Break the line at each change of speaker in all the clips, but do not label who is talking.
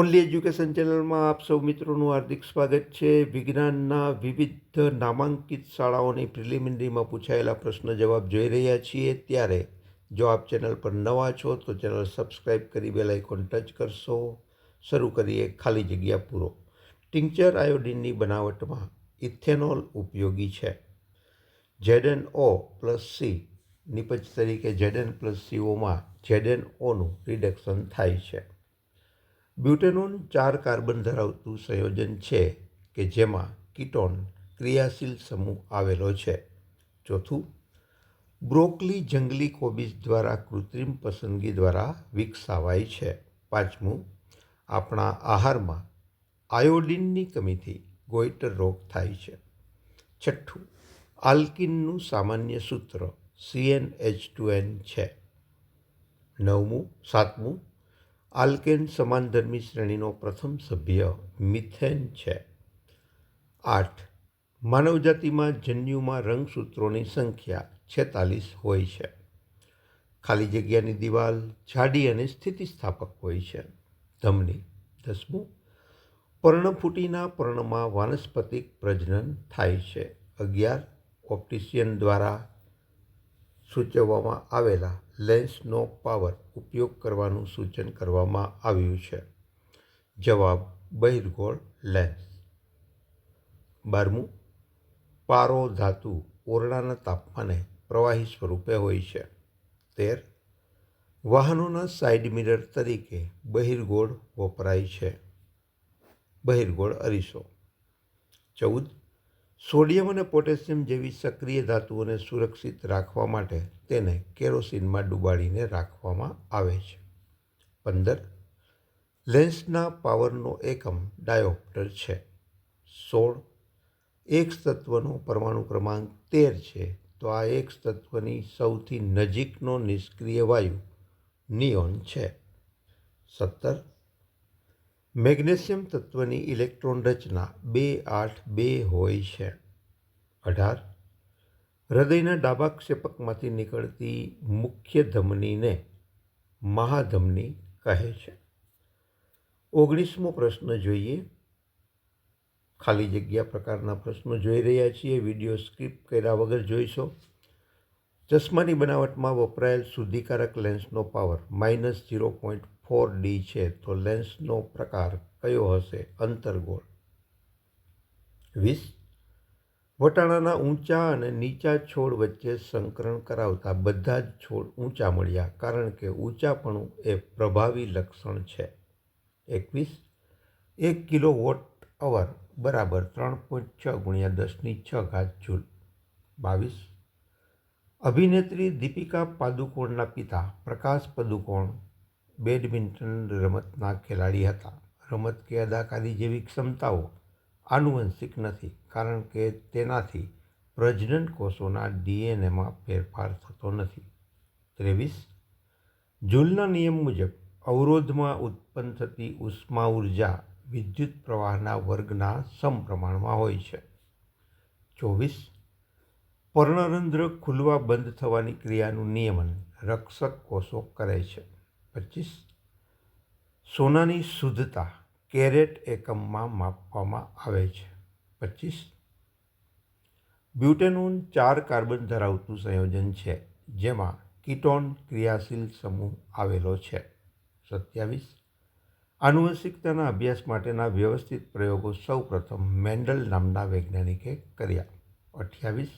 Only education ચેનલમાં આપ સૌ મિત્રોનું હાર્દિક સ્વાગત છે. વિજ્ઞાનના વિવિધ નામાંકિત શાળાઓની પ્રિલિમિનરીમાં પૂછાયેલા પ્રશ્ન જવાબ જોઈ રહ્યા છીએ. ત્યારે જો આપ ચેનલ પર નવા છો તો ચેનલ સબસ્ક્રાઈબ કરી બેલ આઇકોન ટચ કરશો. શરૂ કરીએ ખાલી જગ્યા પૂરો. ટિંકચર આયોડિનની બનાવટમાં ઇથેનોલ ઉપયોગી છે. ZnO પ્લસ સી નિપજ તરીકે Zn પ્લસ સીઓમાં ZnOનું રિડક્શન થાય છે. બ્યુટેનોન 4 કાર્બન ધરાવતું સંયોજન છે કે જેમાં કીટોન ક્રિયાશીલ સમૂહ આવેલો છે. ચોથું, બ્રોકોલી જંગલી કોબીજ દ્વારા કૃત્રિમ પસંદગી દ્વારા વિકસાવાય છે. પાંચમું, આપણા આહારમાં આયોડિનની કમીથી ગોઈટર રોગ થાય છે. છઠ્ઠું, આલ્કીનનું સામાન્ય સૂત્ર CnH2n છે. સાતમું, આલ્કેન સમાનધર્મી શ્રેણીનો પ્રથમ સભ્ય મિથેન છે. 8, માનવજાતિમાં જન્યુમાં રંગસૂત્રોની સંખ્યા 46 હોય છે. ખાલી જગ્યાની દિવાલ જાડી અને સ્થિતિસ્થાપક હોય છે. ધમની. 10મું, પર્ણફૂટીના પર્ણમાં વાનસ્પતિક પ્રજનન થાય છે. 11, ઓપ્ટિશિયન દ્વારા સૂચવવામાં આવેલા લેન્સનો પાવર ઉપયોગ કરવાનું સૂચન કરવામાં આવ્યું છે. જવાબ, બહિર્ગોળ લેન્સ. 12મું, પારો ધાતુ ઓરડાના તાપમાને પ્રવાહી સ્વરૂપે હોય છે. 13, વાહનોના સાઇડ મિરર તરીકે બહિર્ગોળ વપરાય છે. બહિર્ગોળ અરીસો. 14, સોડિયમ અને પોટેશિયમ જેવી સક્રિય ધાતુઓને સુરક્ષિત રાખવા માટે તેને કેરોસીનમાં ડૂબાડીને રાખવામાં આવે છે. 15, લેન્સના પાવરનો એકમ ડાયોપ્ટર છે. 16, એક્સ તત્વનો પરમાણુ ક્રમાંક 13 છે તો આ એક્સ તત્વની સૌથી નજીકનો નિષ્ક્રિય વાયુ નિયોન છે. 17, મેગ્નેશિયમ તત્વની ઇલેક્ટ્રોન રચના 282 હોય છે. 18, હૃદયના ડાબા ક્ષેપકમાંથી નીકળતી મુખ્ય ધમનીને મહાધમની કહે છે. 19મો પ્રશ્ન જોઈએ. ખાલી જગ્યા પ્રકારના પ્રશ્નો જોઈ રહ્યા છીએ. વિડીયો સ્કીપ કર્યા વગર જોઈશો. ચશ્માની બનાવટમાં વપરાયેલ શુદ્ધિકારક લેન્સનો પાવર -0.4D છે તો લેન્સનો પ્રકાર કયો હશે? અંતર્ગોળ. 20, વટાણાના ઊંચા અને નીચા છોડ વચ્ચે સંકરણ કરાવતા બધા જ છોડ ઊંચા મળ્યા કારણ કે ઊંચાપણું એ પ્રભાવી લક્ષણ છે. 21, 1 કિલોવોટ અવર બરાબર 3.6 × 10⁶ જૂલ. 22, અભિનેત્રી દીપિકા પાદુકોણના પિતા પ્રકાશ પાદુકોણ બેડમિન્ટન રમતના ખેલાડી હતા. રમત કે અદાકારી જેવી ક્ષમતાઓ આનુવંશિક નથી કારણ કે તેનાથી પ્રજનન કોષોના DNAમાં ફેરફાર થતો નથી. 23, જૂલના નિયમ મુજબ અવરોધમાં ઉત્પન્ન થતી ઉષ્મા ઊર્જા વિદ્યુત પ્રવાહના વર્ગના સમપ્રમાણમાં હોય છે. 24, પર્ણરંધ્ર ખુલવા બંધ થવાની ક્રિયાનું નિયમન રક્ષક કોષો કરે છે. 25, સોનાની શુદ્ધતા કેરેટ એકમમાં માપવામાં આવે છે. 25, બ્યુટેનોન 4 કાર્બન ધરાવતું સંયોજન છે જેમાં કીટોન ક્રિયાશીલ સમૂહ આવેલો છે. 27, આનુવંશિકતાના અભ્યાસ માટેના વ્યવસ્થિત પ્રયોગો સૌપ્રથમ મેન્ડલ નામના વૈજ્ઞાનિકે કર્યા. 28,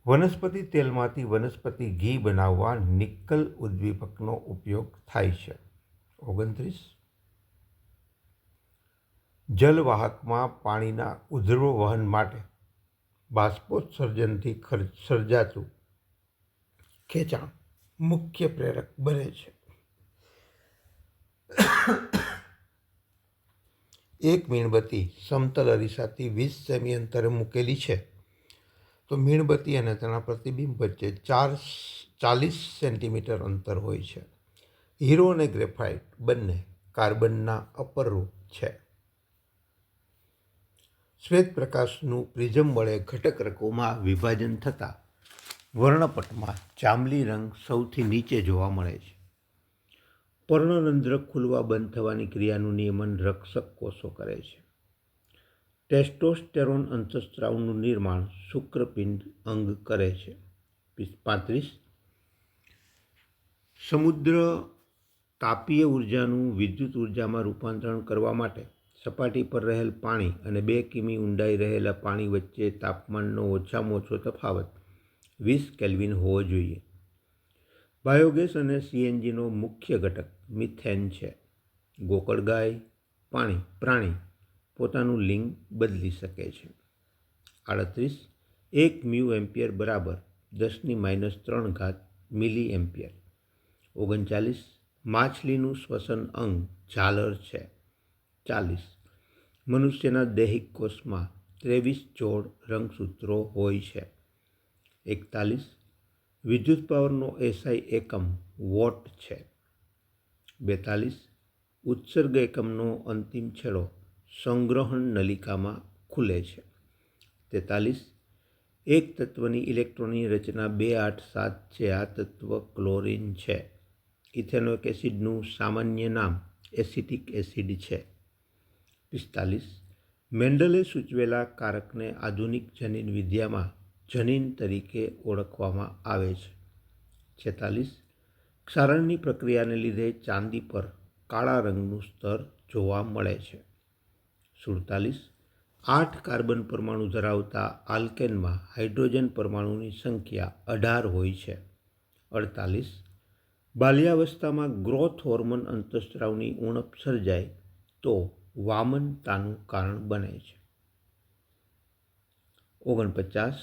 વનસ્પતિ તેલમાંથી વનસ્પતિ ઘી બનાવવા નિકલ ઉદ્દીપકનો ઉપયોગ થાય છે. 29, જલવાહકમાં પાણીના ઉધ્રુવ વહન માટે બાષ્પોત્સર્જનથી સર્જાતું ખેંચાણ મુખ્ય પ્રેરક બને છે. એક મીણબત્તી સમતલ અરીસાથી 20 સેમી અંતરે મૂકેલી છે તો મીણબત્તી અને તેના પ્રતિબિંબ વચ્ચે 40 સેન્ટીમીટર અંતર હોય છે. હીરો અને ગ્રેફાઇટ બંને કાર્બનના અપરરૂપ છે. શ્વેત પ્રકાશનું પ્રિઝમ વડે ઘટક રકોમાં વિભાજન થતાં વર્ણપટમાં જાંબલી રંગ સૌથી નીચે જોવા મળે છે. પર્ણરંધ્ર ખુલવા બંધ થવાની ક્રિયાનું નિયમન રક્ષક કોષો કરે છે. ટેસ્ટોસ્ટેરોન અંતઃસ્ત્રાવનું નિર્માણ શુક્રપિંડ અંગ કરે છે. 35. સમુદ્ર તાપીય ઉર્જાનું વિદ્યુત ઉર્જામાં રૂપાંતરણ કરવા માટે સપાટી પર રહેલ પાણી અને 2 કિમી ઊંડાઈ રહેલા પાણી વચ્ચે તાપમાનનો ઓછામાં ઓછો તફાવત 20 કેલ્વિન હોવો જોઈએ. બાયોગેસ અને સીએનજીનો મુખ્ય ઘટક મિથેન છે. ગોકળગાય પ્રાણી પોતાનું લિંગ બદલી શકે છે. 38. 1 મ્યુ એમ્પિયર બરાબર 10⁻³ મિલી એમ્પિયર. 39. માછલીનું શ્વસન અંગ ઝાલર છે. 40. મનુષ્યના દૈહિક કોષમાં 23 જોડ રંગસૂત્રો હોય છે. 41. વિદ્યુત પાવરનો એસઆઈ એકમ વોટ છે. 42. ઉત્સર્ગ એકમનો અંતિમ છેડો સંગ્રહણ નલિકામાં ખુલે છે. 43. એક તત્વની ઇલેક્ટ્રોનની રચના 287 છે. આ તત્વ ક્લોરિન છે. ઇથેનોઇક એસિડનું સામાન્ય નામ એસિટિક એસિડ છે. 45. મેન્ડલે સૂચવેલા કારકને આધુનિક જનીન વિદ્યામાં જનીન તરીકે ઓળખવામાં આવે છે. 46. ક્ષારણની પ્રક્રિયાને લીધે ચાંદી પર કાળા રંગનું સ્તર જોવા મળે છે. 47. 8 કાર્બન પરમાણુ ધરાવતા આલ્કેનમાં હાઇડ્રોજન પરમાણુની સંખ્યા 18 હોય છે. 48. બાલ્યાવસ્થામાં ગ્રોથ હોર્મોન અંતઃસ્ત્રાવની ઉણપ સર્જાય તો વામનતાનું કારણ બને છે. 49.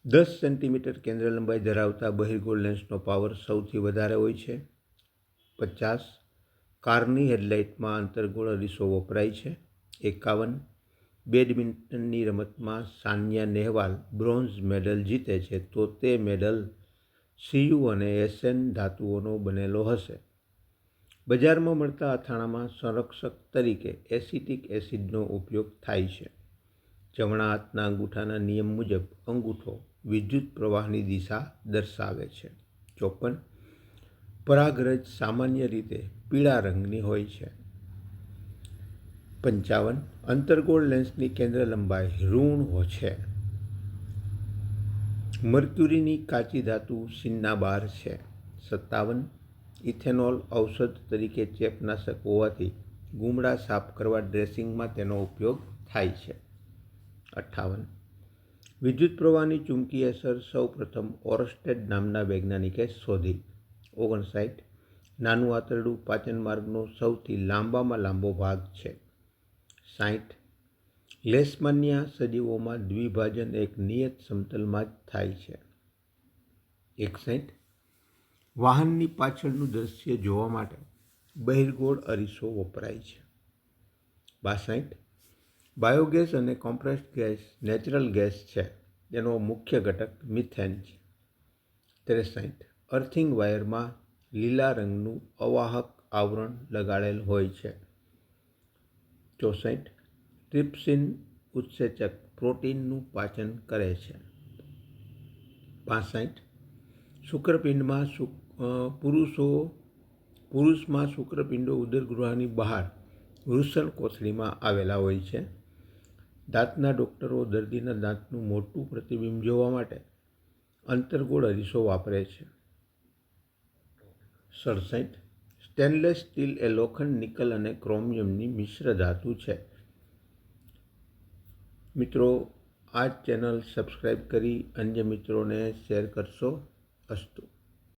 10 સેન્ટીમીટર કેન્દ્ર લંબાઈ ધરાવતા બહિર્ગોળ લેન્સનો પાવર સૌથી વધારે હોય છે. 50. કારની હેડલાઇટમાં અંતર્ગોળ અરીસો વપરાય છે. 51. બેડમિન્ટનની રમતમાં સાનિયા નેહવાલ બ્રોન્ઝ મેડલ જીતે છે તો તે મેડલ સીયુ અને એસએન ધાતુઓનો બનેલો હશે. બજારમાં મળતા અથાણામાં સંરક્ષક તરીકે એસિટિક એસિડનો ઉપયોગ થાય છે. જમણા હાથના અંગૂઠાના નિયમ મુજબ અંગૂઠો વિદ્યુત પ્રવાહની દિશા દર્શાવે છે. 54. પરાગરજ સામાન્ય રીતે પીળા રંગની હોય છે. 55. અંતર્ગોળ લેન્સની કેન્દ્ર લંબાઈ ઋણ છે. મર્ક્યુરીની કાચી ધાતુ સિન્નાબાર છે. 57. ઇથેનોલ ઔષધ તરીકે ચેપનાશક હોવાથી ગુમડા સાફ કરવા ડ્રેસિંગમાં તેનો ઉપયોગ થાય છે. 58. વિદ્યુત પ્રવાહની ચુંબકીય અસર સૌપ્રથમ ઓરસ્ટેડ નામના વૈજ્ઞાનિકે શોધી. 59. નાનું આંતરડું પાચન માર્ગનો સૌથી લાંબામાં લાંબો ભાગ છે. 60. લેશમાન્યા સજીવોમાં દ્વિભાજન એક નિયત સમતલમાં જ થાય છે. 61. વાહનની પાછળનું દૃશ્ય જોવા માટે બહિર્ગોળ અરીસો વપરાય છે. 62. બાયોગેસ અને કોમ્પ્રેસ્ડ ગેસ નેચરલ ગેસ છે. તેનો મુખ્ય ઘટક મિથેન છે. 63. અર્થિંગ વાયરમાં લીલા રંગનું અવાહક આવરણ લગાડેલ હોય છે. 64. ટ્રિપ્સિન ઉત્સેચક પ્રોટીનનું પાચન કરે છે. 65. શુક્રપિંડમાં પુરુષમાં શુક્રપિંડો ઉદરગૃહની બહાર વૃષણ કોથળીમાં આવેલા હોય છે. દાંતના ડૉક્ટરો દર્દીના દાંતનું મોટું પ્રતિબિંબ જોવા માટે અંતર્ગોળ અરીસો વાપરે છે. 67. સ્ટેનલેસ સ્ટીલ એ લોખંડ, નિકલ અને ક્રોમિયમની મિશ્ર ધાતુ છે. મિત્રો, આ ચેનલ સબસ્ક્રાઈબ કરી અન્ય મિત્રોને શેર કરશો. અસ્તુ.